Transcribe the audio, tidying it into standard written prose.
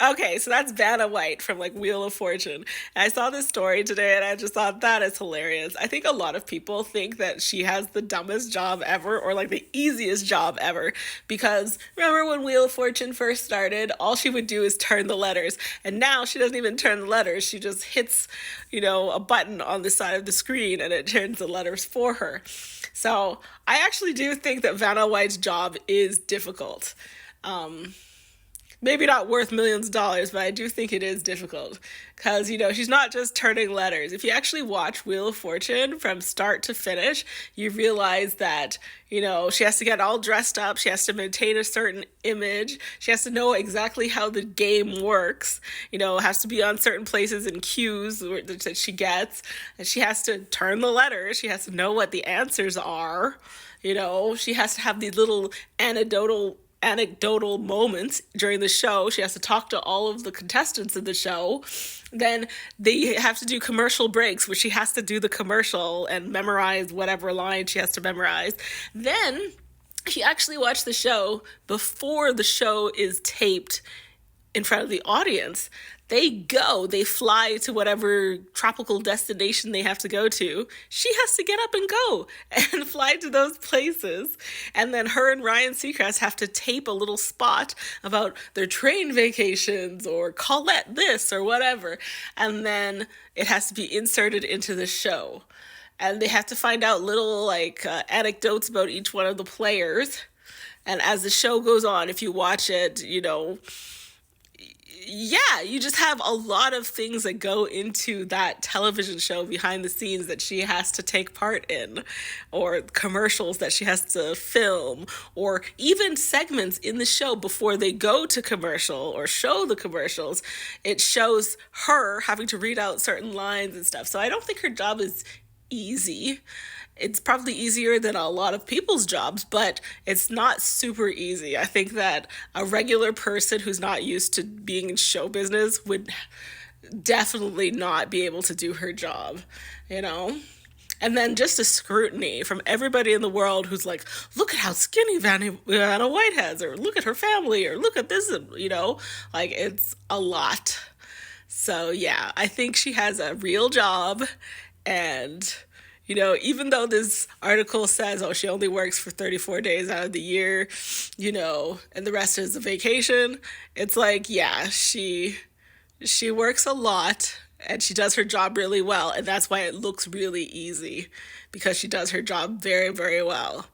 Okay, so that's Vanna White from like Wheel of Fortune. And I saw this story today and I just thought that is hilarious. I think a lot of people think that she has the dumbest job ever or like the easiest job ever because remember when Wheel of Fortune first started, all she would do is turn the letters. And now she doesn't even turn the letters. She just hits, a button on the side of the screen and it turns the letters for her. So, I actually do think that Vanna White's job is difficult. Um, Maybe not worth millions of dollars, but I do think it is difficult because she's not just turning letters. If you actually watch Wheel of Fortune from start to finish, you realize that she has to get all dressed up, she has to maintain a certain image, she has to know exactly how the game works. Has to be on certain places and cues that she gets, and she has to turn the letters. She has to know what the answers are. She has to have these little anecdotal moments during the show. She has to talk to all of the contestants of the show. Then they have to do commercial breaks where she has to do the commercial and memorize whatever line she has to memorize. Then she actually watched the show before the show is taped in front of the audience. They fly to whatever tropical destination they have to go to. She has to get up and go and fly to those places. And then her and Ryan Seacrest have to tape a little spot about their train vacations or Colette this or whatever. And then it has to be inserted into the show. And they have to find out little anecdotes about each one of the players. And as the show goes on, if you watch it, yeah, you just have a lot of things that go into that television show behind the scenes that she has to take part in, or commercials that she has to film, or even segments in the show before they go to commercial or show the commercials. It shows her having to read out certain lines and stuff. So I don't think her job is easy. It's probably easier than a lot of people's jobs, but it's not super easy. I think that a regular person who's not used to being in show business would definitely not be able to do her job, you know? And then just a scrutiny from everybody in the world who's like, look at how skinny Vanna White has, or look at her family, or look at this, like it's a lot. So yeah, I think she has a real job and even though this article says, oh, she only works for 34 days out of the year, and the rest is a vacation, it's like, yeah, she works a lot and she does her job really well. And that's why it looks really easy because she does her job very, very well.